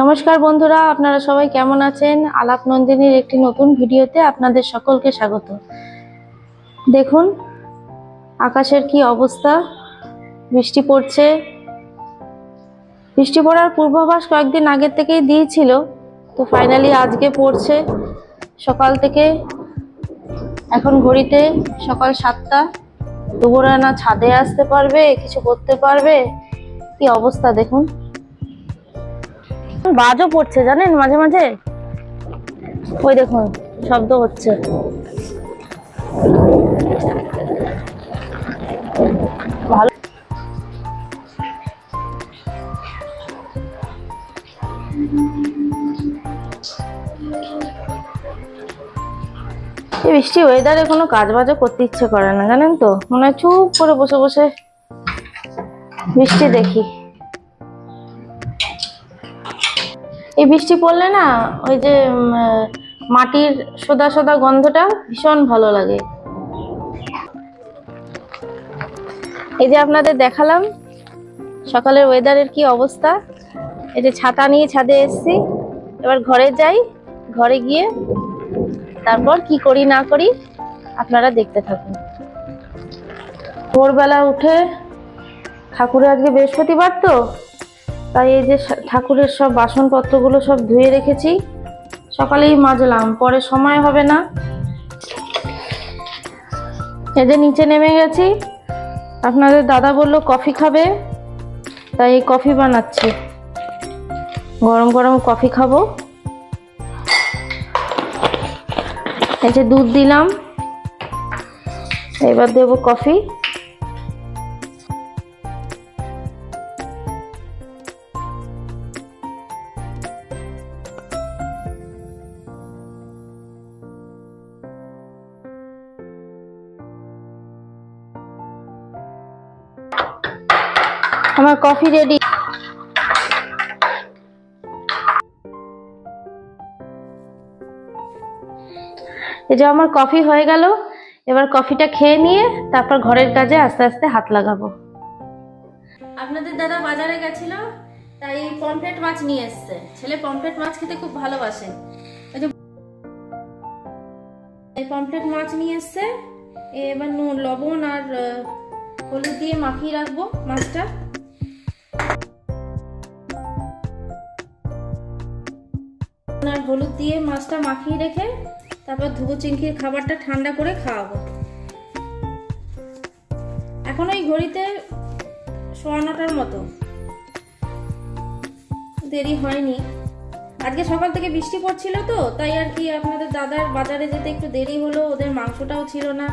নমস্কার বন্ধুরা, আপনারা সবাই কেমন আছেন? আলাপ নন্দিনীর একটি নতুন ভিডিওতে আপনাদের সকলকে স্বাগত। দেখুন আকাশের কি অবস্থা, বৃষ্টি পড়ছে। বৃষ্টি পড়ার পূর্বাভাস কয়েকদিন আগের থেকেই দিয়েছিল, তো ফাইনালি আজকে পড়ছে সকাল থেকে। এখন ঘড়িতে সকাল 7টা। দুপুরে না ছাদে আসতে পারবে, কিছু করতে পারবে, কি অবস্থা দেখুন। বাজও পড়ছে জানেন, মাঝে মাঝে ওই দেখুন শব্দ হচ্ছে। ভালো এই বৃষ্টি ওয়েদারে কোনো কাজ বাজও করতে ইচ্ছে করে না জানেন তো, মনে হয় চুপ করে বসে বসে বৃষ্টি দেখি। এই বৃষ্টি পড়লে না ওই যে মাটির সোদা সোদা গন্ধটা ভীষণ ভালো লাগে। এই যে আপনাদের দেখালাম সকালের ওয়েদারের কি অবস্থা। এই যে ছাতা নিয়ে ছাদে এসেছি, এবার ঘরে যাই, ঘরে গিয়ে তারপর কি করি না করি আপনারা দেখতে থাকুন। ভোরবেলা উঠে ঠাকুরের আজকে বৃহস্পতিবার তো, তাই এই যে ঠাকুরের সব বাসনপত্রগুলো সব ধুয়ে রেখেছি, সকালেই মাজলাম, পরে সময় হবে না। এই যে নিচে নেমে গেছি, আপনাদের দাদা বললো কফি খাবে, তাই কফি বানাচ্ছি, গরম গরম কফি খাবো। এই যে দুধ দিলাম, এবার দেবো কফি। আমার কফি রেডি। এই যে আমার কফি হয়ে গেল, এবার কফিটা খেয়ে নিয়ে তারপর ঘরের কাজে আস্তে আস্তে হাত লাগাবো। আপনাদের দাদা বাজারে গেছিল, তাই পমফ্রেট মাছ নিয়ে এসছে। ছেলে পমফ্রেট মাছ খেতে খুব ভালোবাসে, এই পমফ্রেট মাছ নিয়ে এসছে। এবার লবণ আর হলুদ দিয়ে মাখিয়ে রাখবো মাছটা। আর হলুদ দিয়ে মাছটা মাখিয়ে রেখে তারপর ধুবো চিংড়ির খাবারটা ঠান্ডা করে খাওয়াবো। এখন ওই ঘড়িতে 9:15 মতো, দেরি হয়নি। আজকে সকাল থেকে বৃষ্টি পড়ছিল তো, তাই আর কি আপনাদের দাদার বাজারে যেতে একটু দেরি হলো। ওদের মাংসটাও ছিল না,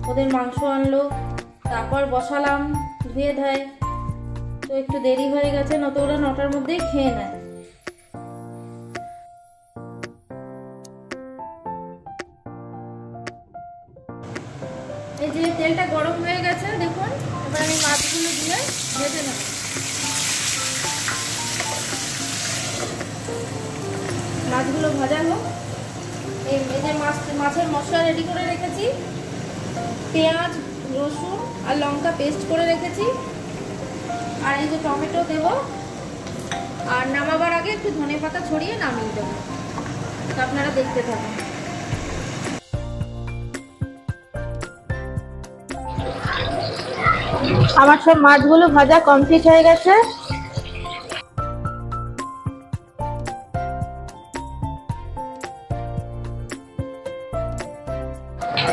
ওদের মাংস আনলো, তারপর বসালাম ধুয়ে ধায়, তো একটু দেরি হয়ে গেছে, নয়তো ওরা 9টার মধ্যেই খেয়ে নেয়। এই যে তেলটা গরম হয়ে গেছে দেখুন, এবার আমি মাছগুলো দিয়ে ভেজে নেব। মাছগুলো ভাজা হোক। এই যে মাছের মশলা রেডি করে রেখেছি, পেঁয়াজ রসুন আর লঙ্কা পেস্ট করে রেখেছি, আর এই যে টমেটো দেব, আর নামাবার আগে একটু ধনেপাতা ছড়িয়ে নামিয়ে দেবো। তো আপনারা দেখতে থাকুন। আমার সব মাছগুলো ভাজা কমপ্লিট হয়ে গেছে।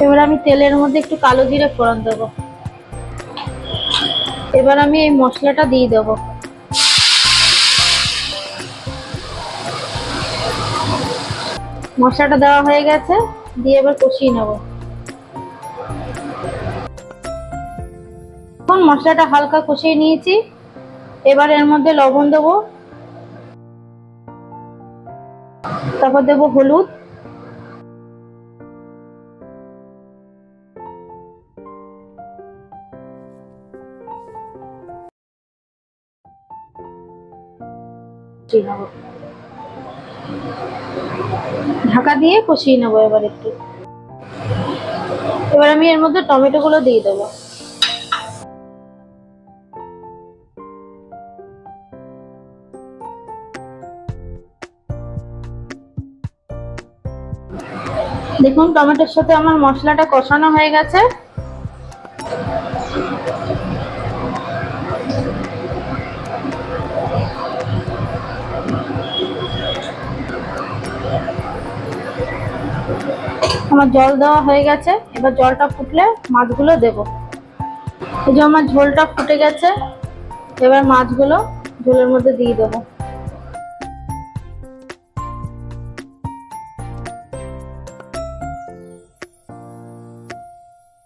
এবার আমি তেলের মধ্যে একটু কালো জিরে ফোড়ন দেবো। এবার আমি এই মশলাটা দিয়ে দেবো। মশলাটা দেওয়া হয়ে গেছে, দিয়ে এবার কষিয়ে নেব। এখন মশলাটা হালকা কষিয়ে নিয়েছি, এবার এর মধ্যে লবণ দেবো, তারপর দেবো হলুদ, ঢাকা দিয়ে কষিয়ে নেবো। এবার একটু, এবার আমি এর মধ্যে টমেটো গুলো দিয়ে দেবো। দেখুন টমেটোর সাথে আমার মশলাটা কষানো হয়ে গেছে। আমার জল দেওয়া হয়ে গেছে, এবার জলটা ফুটলে মাছগুলো দেব। এই যে আমার ঝোলটা ফুটে গেছে, এবার মাছগুলো ঝোলের মধ্যে দিয়ে দেবো।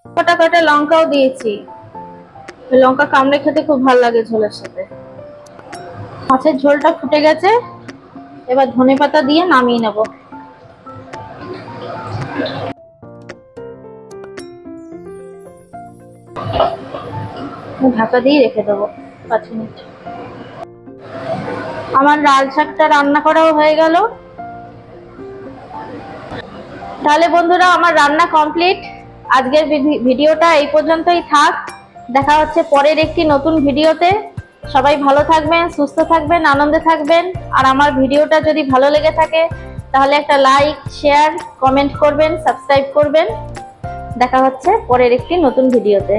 কটা কটা লঙ্কাও দিয়েছি, লঙ্কা কামড়ে খেতে খুব ভালো লাগে ঝোলের সাথে। মাছের ঝোলটা ফুটে গেছে, এবার ধনেপাতা দিয়ে নামিয়ে নেব। ঢাকা দিয়ে রেখে দেবো 5 মিনিট। আমার লাল শাকটা রান্না করাও হয়ে গেল। তাহলে বন্ধুরা আমার রান্না কমপ্লিট। আজকের ভিডিওটা এই পর্যন্তই থাক। দেখা হচ্ছে পরের একটি নতুন ভিডিওতে। সবাই ভালো থাকবেন, সুস্থ থাকবেন, আনন্দে থাকবেন। আর আমার ভিডিওটা যদি ভালো লেগে থাকে তাহলে একটা লাইক, শেয়ার, কমেন্ট করবেন, সাবস্ক্রাইব করবেন। দেখা হচ্ছে পরের একটি নতুন ভিডিওতে।